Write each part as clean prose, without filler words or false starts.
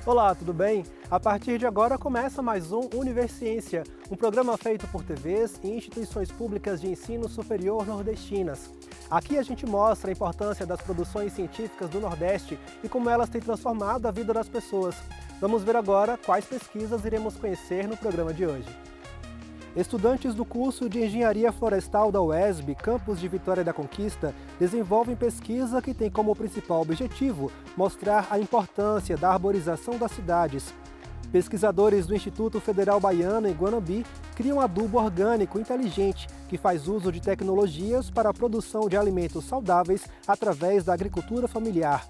Olá, tudo bem? A partir de agora começa mais um Universiência, um programa feito por TVs e instituições públicas de ensino superior nordestinas. Aqui a gente mostra a importância das produções científicas do Nordeste e como elas têm transformado a vida das pessoas. Vamos ver agora quais pesquisas iremos conhecer no programa de hoje. Estudantes do curso de Engenharia Florestal da UESB, campus de Vitória da Conquista, desenvolvem pesquisa que tem como principal objetivo mostrar a importância da arborização das cidades. Pesquisadores do Instituto Federal Baiano, em Guanambi, criam adubo orgânico inteligente que faz uso de tecnologias para a produção de alimentos saudáveis através da agricultura familiar.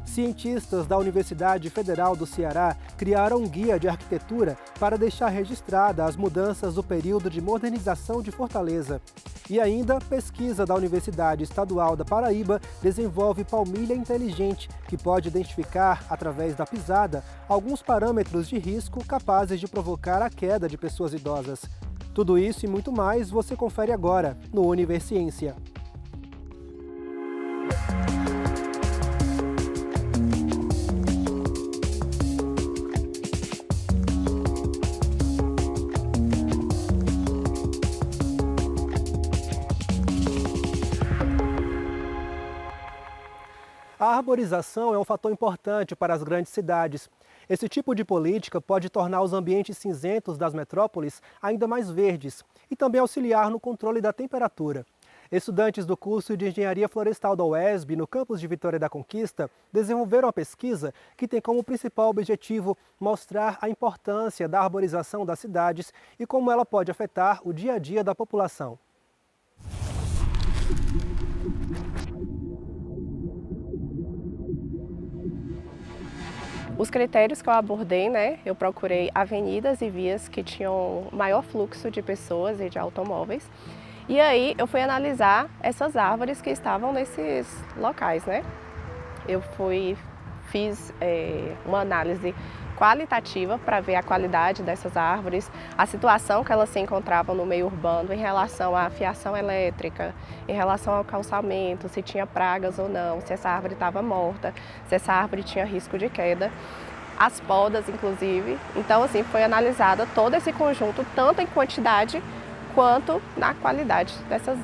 Cientistas da Universidade Federal do Ceará criaram um guia de arquitetura para deixar registrada as mudanças do período de modernização de Fortaleza. E ainda, pesquisa da Universidade Estadual da Paraíba desenvolve palmilha inteligente, que pode identificar, através da pisada, alguns parâmetros de risco capazes de provocar a queda de pessoas idosas. Tudo isso e muito mais você confere agora no Universiência. A arborização é um fator importante para as grandes cidades. Esse tipo de política pode tornar os ambientes cinzentos das metrópoles ainda mais verdes e também auxiliar no controle da temperatura. Estudantes do curso de Engenharia Florestal da UESB, no campus de Vitória da Conquista, desenvolveram uma pesquisa que tem como principal objetivo mostrar a importância da arborização das cidades e como ela pode afetar o dia a dia da população. Os critérios que eu abordei, eu procurei avenidas e vias que tinham maior fluxo de pessoas e de automóveis. E aí eu fui analisar essas árvores que estavam nesses locais, Eu fiz uma análise qualitativa para ver a qualidade dessas árvores, a situação que elas se encontravam no meio urbano em relação à fiação elétrica, em relação ao calçamento, se tinha pragas ou não, se essa árvore estava morta, se essa árvore tinha risco de queda, as podas inclusive. Então assim, foi analisada todo esse conjunto, tanto em quantidade quanto na qualidade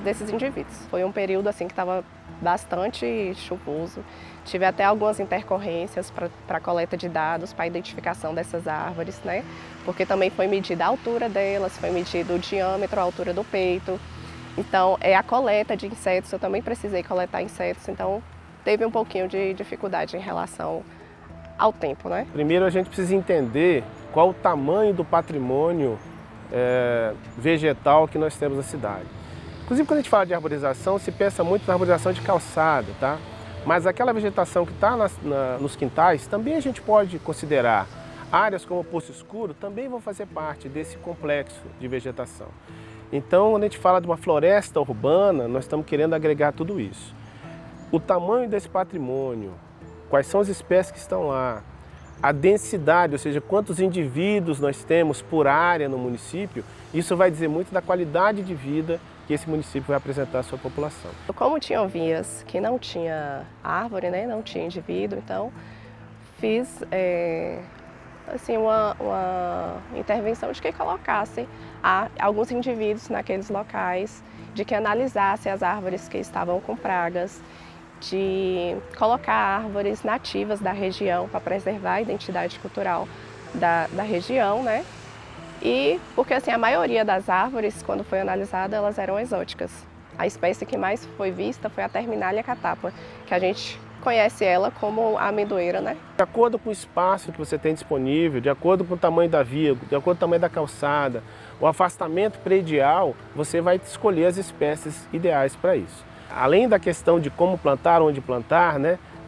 desses indivíduos. Foi um período assim que estava bastante chuvoso. Tive até algumas intercorrências para coleta de dados, para identificação dessas árvores, Porque também foi medida a altura delas, foi medido o diâmetro, a altura do peito. Então, a coleta de insetos, eu também precisei coletar insetos, então teve um pouquinho de dificuldade em relação ao tempo, Primeiro a gente precisa entender qual o tamanho do patrimônio vegetal que nós temos na cidade. Inclusive, quando a gente fala de arborização, se pensa muito na arborização de calçada, tá? Mas aquela vegetação que está nos quintais, também a gente pode considerar. Áreas como o Poço Escuro também vão fazer parte desse complexo de vegetação. Então, quando a gente fala de uma floresta urbana, nós estamos querendo agregar tudo isso. O tamanho desse patrimônio, quais são as espécies que estão lá, a densidade, ou seja, quantos indivíduos nós temos por área no município, isso vai dizer muito da qualidade de vida que esse município vai apresentar à sua população. Como tinham vias que não tinha árvore, não tinha indivíduo, então fiz assim, uma intervenção de que colocasse alguns indivíduos naqueles locais, de que analisasse as árvores que estavam com pragas, de colocar árvores nativas da região para preservar a identidade cultural da região, E porque assim, a maioria das árvores, quando foi analisada, elas eram exóticas. A espécie que mais foi vista foi a Terminalia catapa, que a gente conhece ela como a amendoeira, De acordo com o espaço que você tem disponível, de acordo com o tamanho da via, de acordo com o tamanho da calçada, o afastamento predial, você vai escolher as espécies ideais para isso. Além da questão de como plantar, onde plantar,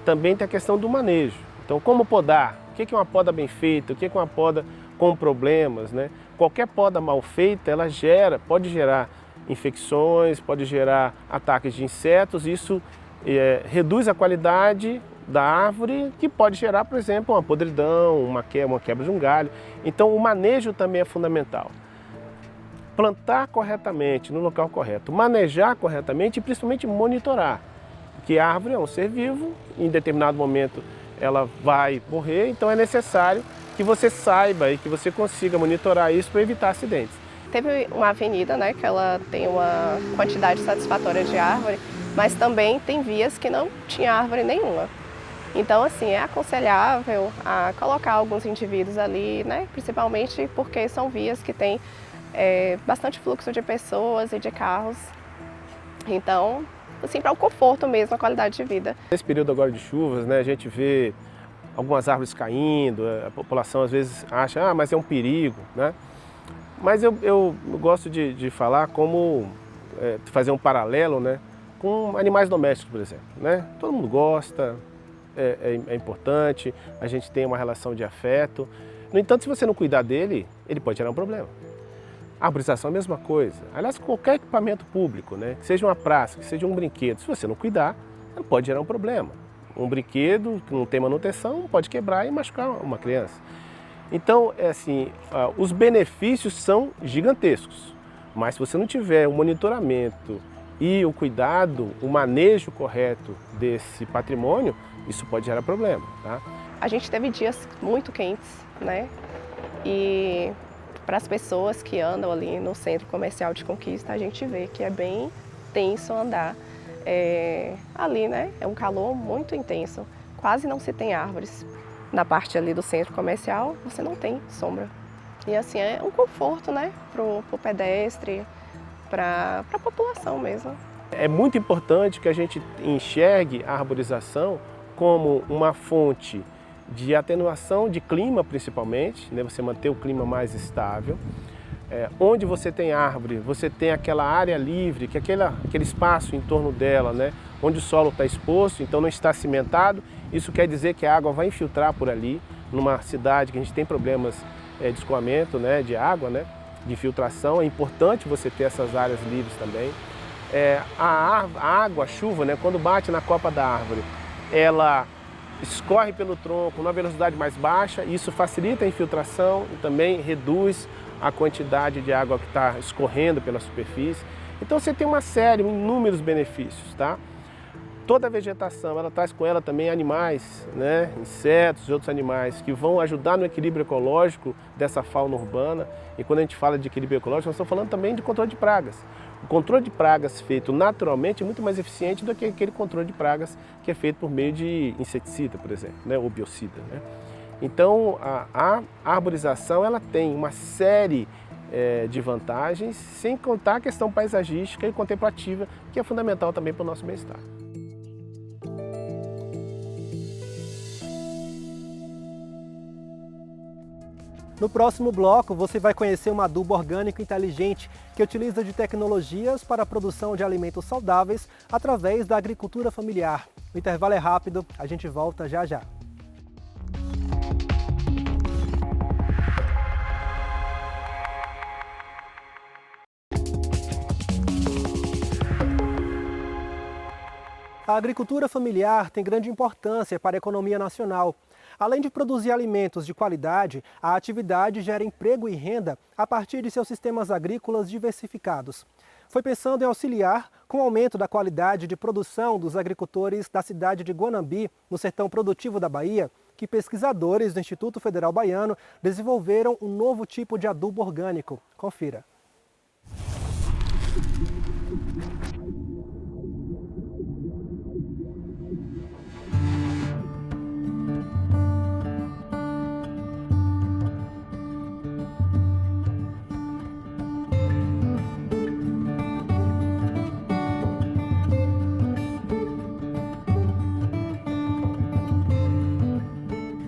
também tem a questão do manejo. Então, como podar? O que é uma poda bem feita? O que é uma poda com problemas, Qualquer poda mal feita, ela pode gerar infecções, pode gerar ataques de insetos, isso reduz a qualidade da árvore, que pode gerar, por exemplo, uma podridão, uma quebra de um galho. Então, o manejo também é fundamental. Plantar corretamente, no local correto, manejar corretamente e principalmente monitorar. Porque a árvore é um ser vivo, em determinado momento ela vai morrer, então é necessário que você saiba e que você consiga monitorar isso para evitar acidentes. Teve uma avenida, né, que ela tem uma quantidade satisfatória de árvore, mas também tem vias que não tinha árvore nenhuma. Então, assim, é aconselhável a colocar alguns indivíduos ali, né, principalmente porque são vias que têm bastante fluxo de pessoas e de carros. Então, assim, para o conforto mesmo, a qualidade de vida. Nesse período agora de chuvas, né, a gente vê algumas árvores caindo, a população às vezes acha, mas é um perigo, né? Mas eu gosto de falar como fazer um paralelo, né, com animais domésticos, por exemplo, né? Todo mundo gosta, é importante, a gente tem uma relação de afeto. No entanto, se você não cuidar dele, ele pode gerar um problema. A arborização é a mesma coisa. Aliás, qualquer equipamento público, né, que seja uma praça, que seja um brinquedo, se você não cuidar, ele pode gerar um problema. Um brinquedo que não tem manutenção pode quebrar e machucar uma criança. Então, os benefícios são gigantescos, mas se você não tiver o monitoramento e o cuidado, o manejo correto desse patrimônio, isso pode gerar problema, tá? A gente teve dias muito quentes, né? E para as pessoas que andam ali no Centro Comercial de Conquista, a gente vê que é bem tenso andar ali, né? É um calor muito intenso, quase não se tem árvores. Na parte ali do centro comercial, você não tem sombra. E assim, é um conforto, né, pro pedestre, para a população mesmo. É muito importante que a gente enxergue a arborização como uma fonte de atenuação de clima, principalmente, né, você manter o clima mais estável. Onde você tem árvore, você tem aquela área livre, que é aquele espaço em torno dela, né, onde o solo está exposto, então não está cimentado. Isso quer dizer que a água vai infiltrar por ali, numa cidade que a gente tem problemas de escoamento, né, de água, né, de infiltração. É importante você ter essas áreas livres também. A água, a chuva, né, quando bate na copa da árvore, ela escorre pelo tronco numa velocidade mais baixa, e isso facilita a infiltração e também reduz a quantidade de água que está escorrendo pela superfície. Então você tem uma série, inúmeros benefícios, tá? Toda a vegetação, ela traz com ela também animais, né? Insetos e outros animais que vão ajudar no equilíbrio ecológico dessa fauna urbana. E quando a gente fala de equilíbrio ecológico, nós estamos falando também de controle de pragas. O controle de pragas feito naturalmente é muito mais eficiente do que aquele controle de pragas que é feito por meio de inseticida, por exemplo, né? Ou biocida, né? Então, a arborização ela tem uma série de vantagens, sem contar a questão paisagística e contemplativa, que é fundamental também para o nosso bem-estar. No próximo bloco, você vai conhecer um adubo orgânico inteligente que utiliza de tecnologias para a produção de alimentos saudáveis através da agricultura familiar. O intervalo é rápido, a gente volta já já. A agricultura familiar tem grande importância para a economia nacional. Além de produzir alimentos de qualidade, a atividade gera emprego e renda a partir de seus sistemas agrícolas diversificados. Foi pensando em auxiliar com o aumento da qualidade de produção dos agricultores da cidade de Guanambi, no sertão produtivo da Bahia, que pesquisadores do Instituto Federal Baiano desenvolveram um novo tipo de adubo orgânico. Confira.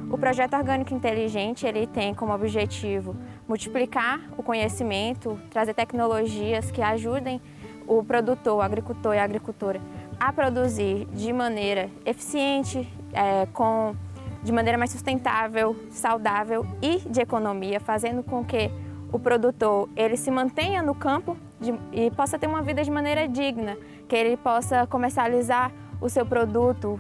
O projeto Orgânico Inteligente ele tem como objetivo multiplicar o conhecimento, trazer tecnologias que ajudem o produtor, o agricultor e a agricultora a produzir de maneira eficiente, de maneira mais sustentável, saudável e de economia, fazendo com que o produtor ele se mantenha no campo e possa ter uma vida de maneira digna, que ele possa comercializar o seu produto,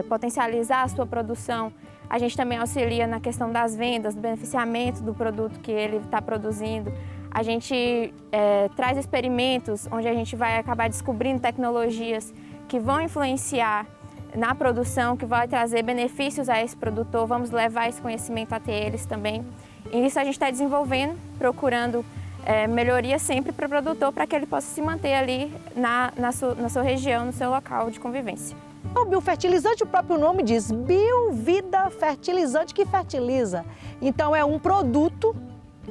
potencializar a sua produção. A gente também auxilia na questão das vendas, do beneficiamento do produto que ele está produzindo. A gente traz experimentos onde a gente vai acabar descobrindo tecnologias que vão influenciar na produção, que vai trazer benefícios a esse produtor, vamos levar esse conhecimento até eles também. E isso a gente está desenvolvendo, procurando melhoria sempre para o produtor, para que ele possa se manter ali na sua região, no seu local de convivência. O biofertilizante, o próprio nome diz, biovida fertilizante que fertiliza. Então é um produto,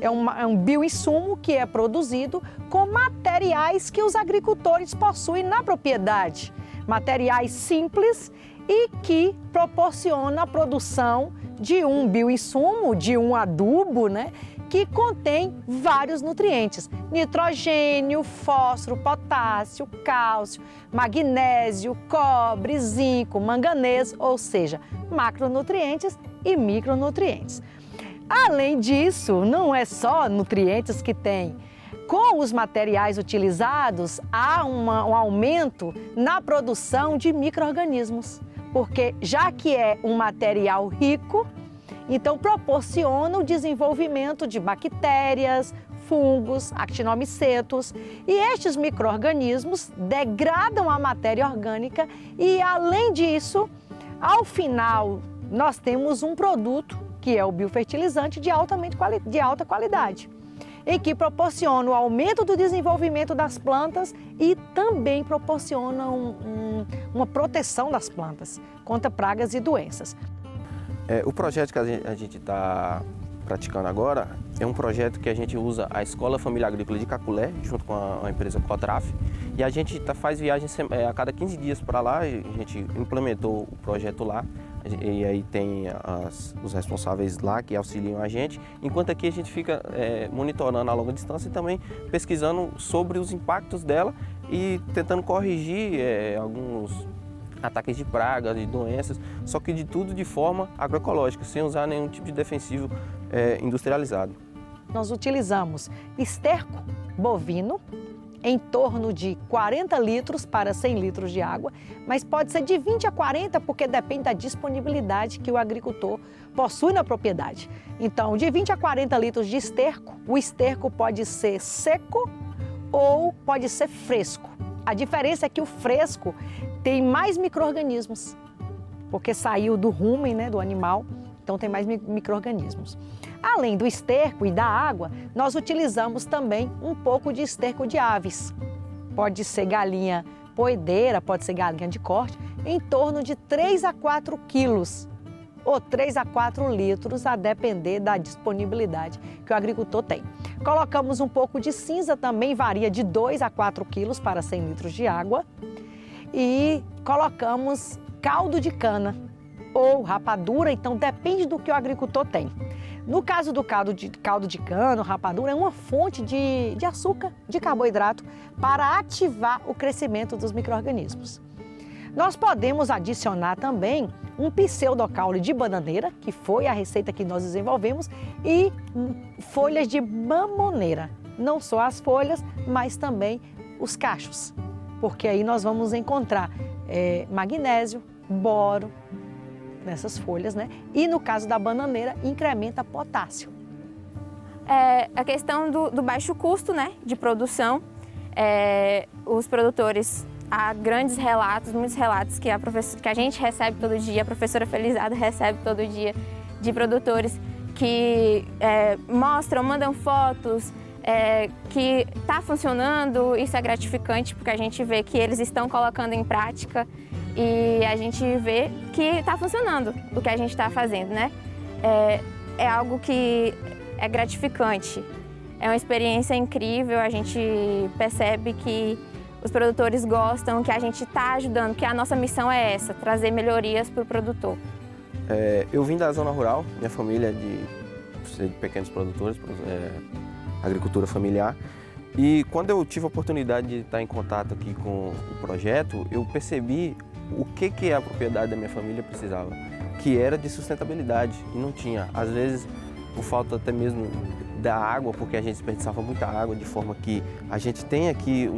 é um bioinsumo que é produzido com materiais que os agricultores possuem na propriedade. Materiais simples e que proporciona a produção de um bioinsumo, de um adubo, né, que contém vários nutrientes: nitrogênio, fósforo, potássio, cálcio, magnésio, cobre, zinco, manganês, ou seja, macronutrientes e micronutrientes. Além disso, não é só nutrientes que tem. Com os materiais utilizados, há um aumento na produção de micro-organismos, porque já que é um material rico, então proporciona o desenvolvimento de bactérias, fungos, actinomicetos, e estes micro-organismos degradam a matéria orgânica e, além disso, ao final, nós temos um produto que é o biofertilizante de alta qualidade, em que proporciona o aumento do desenvolvimento das plantas e também proporciona uma proteção das plantas contra pragas e doenças. O projeto que a gente está praticando agora é um projeto que a gente usa a Escola Família Agrícola de Caculé, junto com a empresa Cotraf, e a gente faz viagens a cada 15 dias para lá. A gente implementou o projeto lá, e aí tem os responsáveis lá que auxiliam a gente, enquanto aqui a gente fica monitorando a longa distância e também pesquisando sobre os impactos dela e tentando corrigir alguns ataques de pragas, de doenças, só que de tudo de forma agroecológica, sem usar nenhum tipo de defensivo industrializado. Nós utilizamos esterco bovino, em torno de 40 litros para 100 litros de água, mas pode ser de 20 a 40, porque depende da disponibilidade que o agricultor possui na propriedade. Então, de 20 a 40 litros de esterco, o esterco pode ser seco ou pode ser fresco. A diferença é que o fresco tem mais micro-organismos, porque saiu do rumen, né, do animal, então tem mais micro-organismos. Além do esterco e da água, nós utilizamos também um pouco de esterco de aves. Pode ser galinha poedeira, pode ser galinha de corte, em torno de 3 a 4 quilos ou 3 a 4 litros, a depender da disponibilidade que o agricultor tem. Colocamos um pouco de cinza, também varia de 2 a 4 quilos para 100 litros de água. E colocamos caldo de cana ou rapadura, então depende do que o agricultor tem. No caso do caldo de cana, rapadura, é uma fonte de açúcar, de carboidrato, para ativar o crescimento dos micro-organismos. Nós podemos adicionar também um pseudocaule de bananeira, que foi a receita que nós desenvolvemos, e folhas de mamoneira. Não só as folhas, mas também os cachos, porque aí nós vamos encontrar magnésio, boro, nessas folhas, né? E no caso da bananeira, incrementa potássio. A questão do baixo custo, né, de produção, os produtores, há grandes relatos, muitos relatos que a gente recebe todo dia, a professora Felizardo recebe todo dia, de produtores que mostram, mandam fotos, que está funcionando. Isso é gratificante, porque a gente vê que eles estão colocando em prática e a gente vê que está funcionando o que a gente está fazendo, né? É algo que é gratificante, é uma experiência incrível, a gente percebe que os produtores gostam, que a gente está ajudando, que a nossa missão é essa, trazer melhorias para o produtor. Eu vim da zona rural, minha família é de pequenos produtores, agricultura familiar. E quando eu tive a oportunidade de estar em contato aqui com o projeto, eu percebi o que a propriedade da minha família precisava, que era de sustentabilidade, e não tinha. Às vezes, por falta até mesmo da água, porque a gente desperdiçava muita água, de forma que a gente tem aqui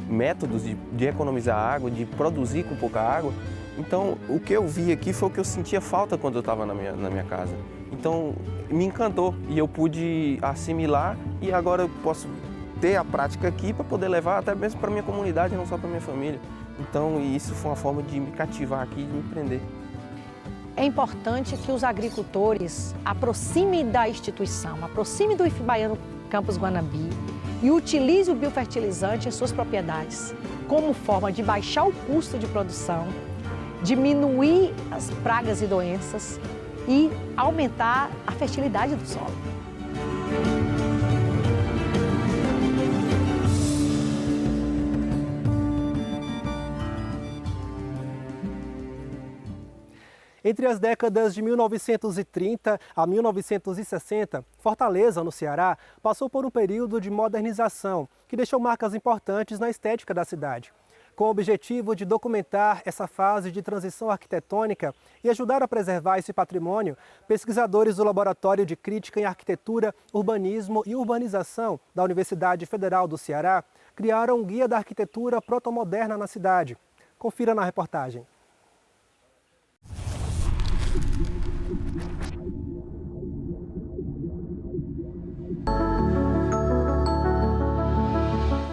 métodos de economizar água, de produzir com pouca água. Então, o que eu vi aqui foi o que eu sentia falta quando eu estava na minha casa. Então, me encantou e eu pude assimilar, e agora eu posso ter a prática aqui para poder levar até mesmo para minha comunidade, não só para minha família. Então, isso foi uma forma de me cativar aqui e de me prender. É importante que os agricultores aproximem da instituição, aproximem do IF Baiano Campus Guanabi e utilize o biofertilizante em suas propriedades como forma de baixar o custo de produção, diminuir as pragas e doenças e aumentar a fertilidade do solo. Entre as décadas de 1930 a 1960, Fortaleza, no Ceará, passou por um período de modernização que deixou marcas importantes na estética da cidade. Com o objetivo de documentar essa fase de transição arquitetônica e ajudar a preservar esse patrimônio, pesquisadores do Laboratório de Crítica em Arquitetura, Urbanismo e Urbanização da Universidade Federal do Ceará criaram um guia da arquitetura protomoderna na cidade. Confira na reportagem.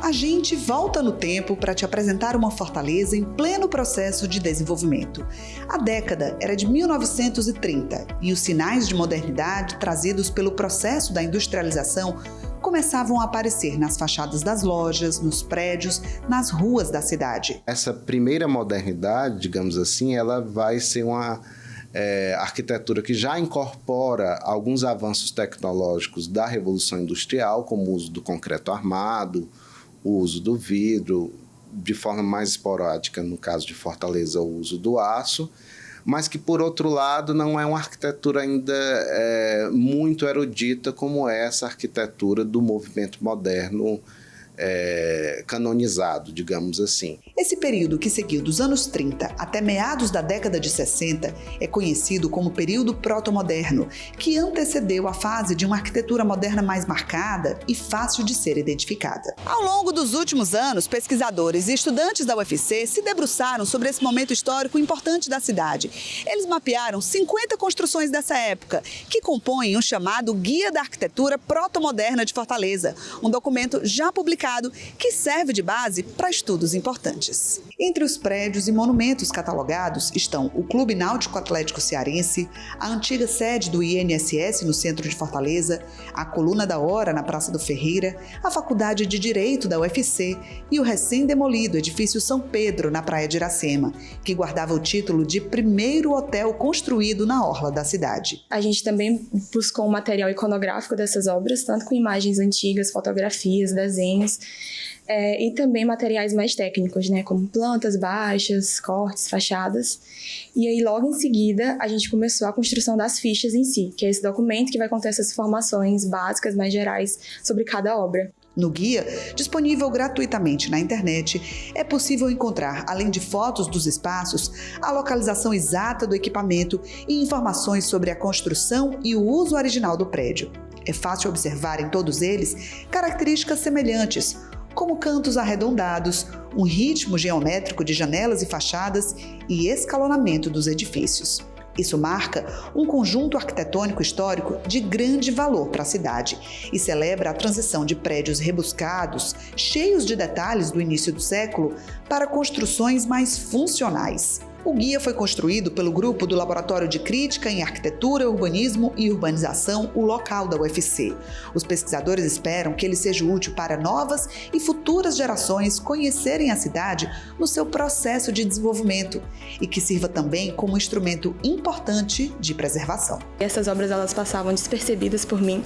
A gente volta no tempo para te apresentar uma Fortaleza em pleno processo de desenvolvimento. A década era de 1930 e os sinais de modernidade trazidos pelo processo da industrialização começavam a aparecer nas fachadas das lojas, nos prédios, nas ruas da cidade. Essa primeira modernidade, digamos assim, ela vai ser uma arquitetura que já incorpora alguns avanços tecnológicos da Revolução Industrial, como o uso do concreto armado, o uso do vidro, de forma mais esporádica, no caso de Fortaleza, o uso do aço, mas que, por outro lado, não é uma arquitetura ainda muito erudita como é essa arquitetura do movimento moderno canonizado, digamos assim. Esse período que seguiu dos anos 30 até meados da década de 60 é conhecido como período protomoderno, que antecedeu a fase de uma arquitetura moderna mais marcada e fácil de ser identificada. Ao longo dos últimos anos, pesquisadores e estudantes da UFC se debruçaram sobre esse momento histórico importante da cidade. Eles mapearam 50 construções dessa época, que compõem o chamado Guia da Arquitetura Protomoderna de Fortaleza, um documento já publicado que serve de base para estudos importantes. Entre os prédios e monumentos catalogados estão o Clube Náutico Atlético Cearense, a antiga sede do INSS no centro de Fortaleza, a Coluna da Hora na Praça do Ferreira, a Faculdade de Direito da UFC e o recém-demolido Edifício São Pedro na Praia de Iracema, que guardava o título de primeiro hotel construído na orla da cidade. A gente também buscou um material iconográfico dessas obras, tanto com imagens antigas, fotografias, desenhos, e também materiais mais técnicos, né, como plantas baixas, cortes, fachadas. E aí, logo em seguida, a gente começou a construção das fichas em si, que é esse documento que vai conter essas informações básicas, mais gerais, sobre cada obra. No guia, disponível gratuitamente na internet, é possível encontrar, além de fotos dos espaços, a localização exata do equipamento e informações sobre a construção e o uso original do prédio. É fácil observar em todos eles características semelhantes, como cantos arredondados, um ritmo geométrico de janelas e fachadas e escalonamento dos edifícios. Isso marca um conjunto arquitetônico histórico de grande valor para a cidade e celebra a transição de prédios rebuscados, cheios de detalhes do início do século, para construções mais funcionais. O guia foi construído pelo grupo do Laboratório de Crítica em Arquitetura, Urbanismo e Urbanização, o local da UFC. Os pesquisadores esperam que ele seja útil para novas e futuras gerações conhecerem a cidade no seu processo de desenvolvimento e que sirva também como instrumento importante de preservação. Essas obras elas passavam despercebidas por mim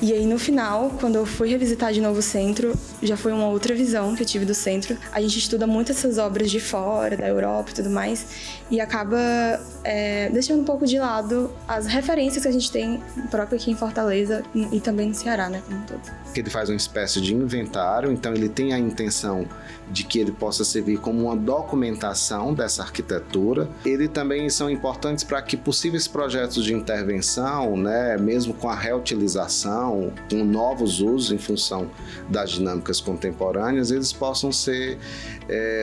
e aí no final, quando eu fui revisitar de novo o centro, já foi uma outra visão que eu tive do centro. A gente estuda muito essas obras de fora, da Europa e tudo mais, e acaba deixando um pouco de lado as referências que a gente tem próprio aqui em Fortaleza e também no Ceará, né, como um todo. Ele faz uma espécie de inventário, então ele tem a intenção de que ele possa servir como uma documentação dessa arquitetura. Ele também são importantes para que possíveis projetos de intervenção, né, mesmo com a reutilização, com novos usos em função das dinâmicas contemporâneas, eles possam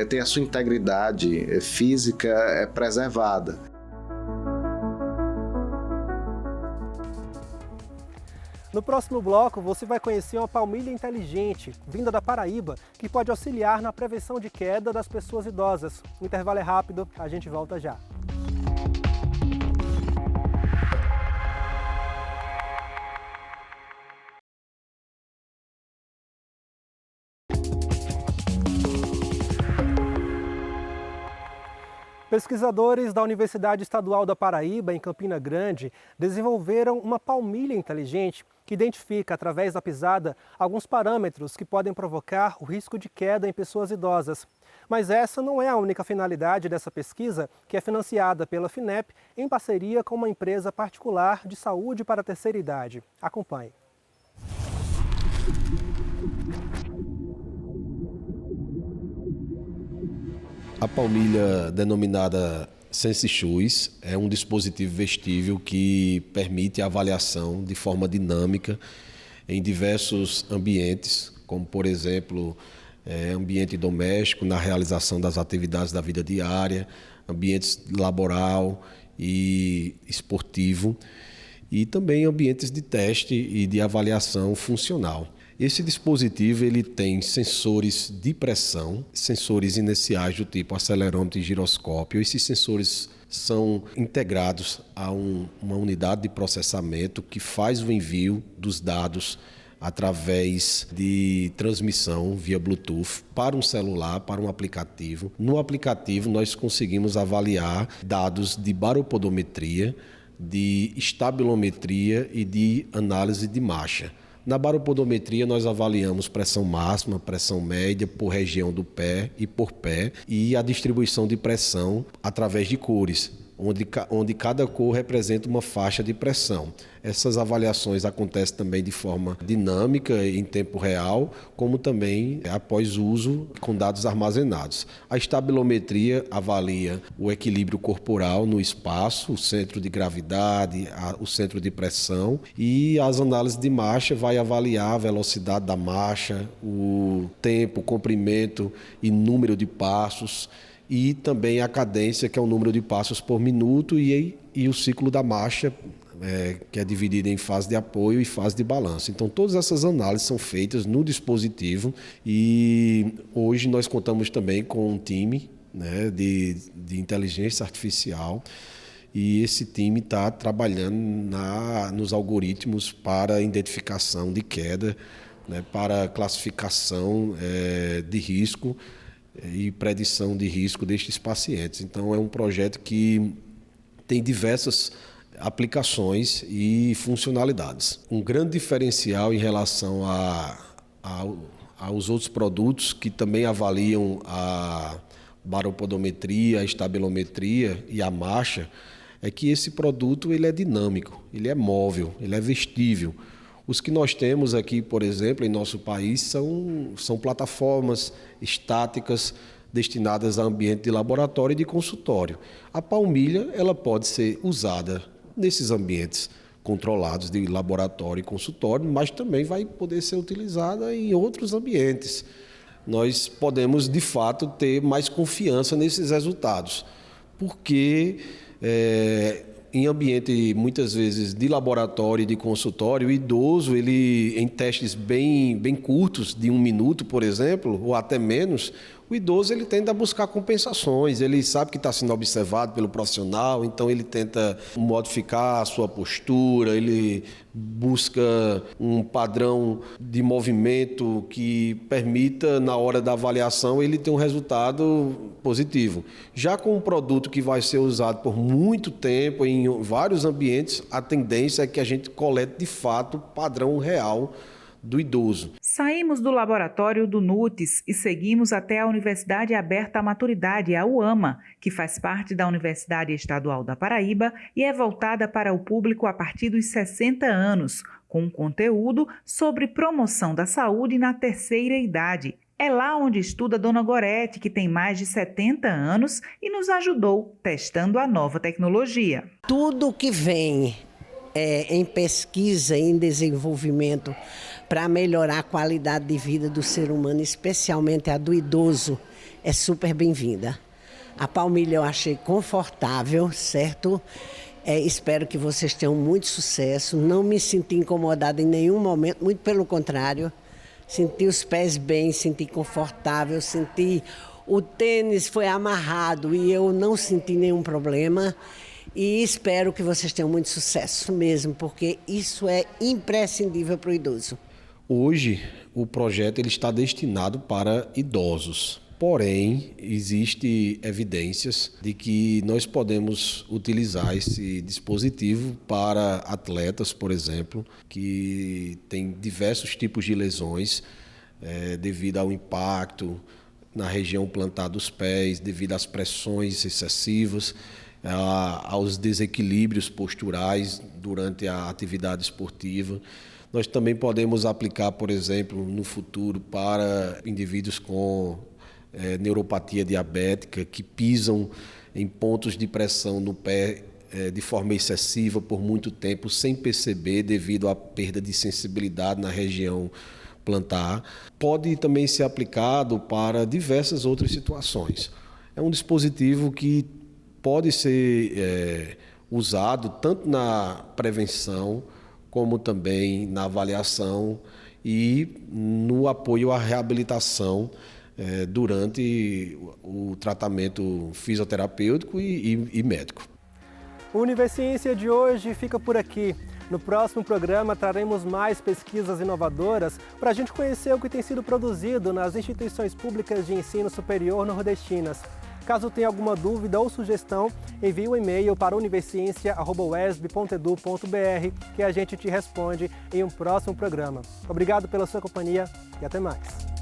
ter a sua integridade física preservada. No próximo bloco, você vai conhecer uma palmilha inteligente, vinda da Paraíba, que pode auxiliar na prevenção de queda das pessoas idosas. O intervalo é rápido, a gente volta já. Pesquisadores da Universidade Estadual da Paraíba, em Campina Grande, desenvolveram uma palmilha inteligente que identifica, através da pisada, alguns parâmetros que podem provocar o risco de queda em pessoas idosas. Mas essa não é a única finalidade dessa pesquisa, que é financiada pela FINEP em parceria com uma empresa particular de saúde para a terceira idade. Acompanhe. A palmilha denominada SensiShoes é um dispositivo vestível que permite a avaliação de forma dinâmica em diversos ambientes, como por exemplo, ambiente doméstico, na realização das atividades da vida diária, ambientes laboral e esportivo, e também ambientes de teste e de avaliação funcional. Esse dispositivo ele tem sensores de pressão, sensores iniciais do tipo acelerômetro e giroscópio. Esses sensores são integrados a uma unidade de processamento que faz o envio dos dados através de transmissão via Bluetooth para um celular, para um aplicativo. No aplicativo nós conseguimos avaliar dados de baropodometria, de estabilometria e de análise de marcha. Na baropodometria nós avaliamos pressão máxima, pressão média por região do pé e por pé e a distribuição de pressão através de cores, onde cada cor representa uma faixa de pressão. Essas avaliações acontecem também de forma dinâmica, em tempo real, como também após uso com dados armazenados. A estabilometria avalia o equilíbrio corporal no espaço, o centro de gravidade, o centro de pressão, e as análises de marcha vai avaliar a velocidade da marcha, o tempo, comprimento e número de passos, e também a cadência, que é o número de passos por minuto, e o ciclo da marcha, que é dividido em fase de apoio e fase de balanço. Então, todas essas análises são feitas no dispositivo e hoje nós contamos também com um time, né, de inteligência artificial, e esse time está trabalhando nos algoritmos para identificação de queda, né, para classificação de risco e predição de risco destes pacientes. Então, é um projeto que tem diversas aplicações e funcionalidades. Um grande diferencial em relação aos outros produtos que também avaliam a baropodometria, a estabilometria e a marcha é que esse produto ele é dinâmico, ele é móvel, ele é vestível. Os que nós temos aqui, por exemplo, em nosso país são plataformas estáticas destinadas a ambiente de laboratório e de consultório. A palmilha ela pode ser usada nesses ambientes controlados de laboratório e consultório, mas também vai poder ser utilizada em outros ambientes. Nós podemos, de fato, ter mais confiança nesses resultados, porque em ambiente, muitas vezes, de laboratório e de consultório, o idoso, ele, em testes bem curtos, de 1 minuto, por exemplo, ou até menos, o idoso ele tende a buscar compensações, ele sabe que está sendo observado pelo profissional, então ele tenta modificar a sua postura, ele busca um padrão de movimento que permita, na hora da avaliação, ele ter um resultado positivo. Já com um produto que vai ser usado por muito tempo, em vários ambientes, a tendência é que a gente colete, de fato, o padrão real do idoso. Saímos do laboratório do NUTES e seguimos até a Universidade Aberta à Maturidade, a UAMA, que faz parte da Universidade Estadual da Paraíba e é voltada para o público a partir dos 60 anos, com conteúdo sobre promoção da saúde na terceira idade. É lá onde estuda Dona Gorete, que tem mais de 70 anos e nos ajudou testando a nova tecnologia. Tudo que vem em pesquisa e em desenvolvimento para melhorar a qualidade de vida do ser humano, especialmente a do idoso, é super bem-vinda. A palmilha eu achei confortável, certo? Espero que vocês tenham muito sucesso. Não me senti incomodada em nenhum momento, muito pelo contrário. Senti os pés bem, senti confortável, senti o tênis foi amarrado e eu não senti nenhum problema. E espero que vocês tenham muito sucesso mesmo, porque isso é imprescindível para o idoso. Hoje, o projeto ele está destinado para idosos. Porém, existem evidências de que nós podemos utilizar esse dispositivo para atletas, por exemplo, que têm diversos tipos de lesões devido ao impacto na região plantar dos pés, devido às pressões excessivas, aos desequilíbrios posturais durante a atividade esportiva. Nós também podemos aplicar, por exemplo, no futuro para indivíduos com neuropatia diabética, que pisam em pontos de pressão no pé de forma excessiva por muito tempo, sem perceber, devido à perda de sensibilidade na região plantar. Pode também ser aplicado para diversas outras situações. É um dispositivo que pode ser usado tanto na prevenção, como também na avaliação e no apoio à reabilitação durante o tratamento fisioterapêutico e médico. O Universiência de hoje fica por aqui. No próximo programa traremos mais pesquisas inovadoras para a gente conhecer o que tem sido produzido nas instituições públicas de ensino superior nordestinas. Caso tenha alguma dúvida ou sugestão, envie um e-mail para universiencia@uesb.edu.br que a gente te responde em um próximo programa. Obrigado pela sua companhia e até mais.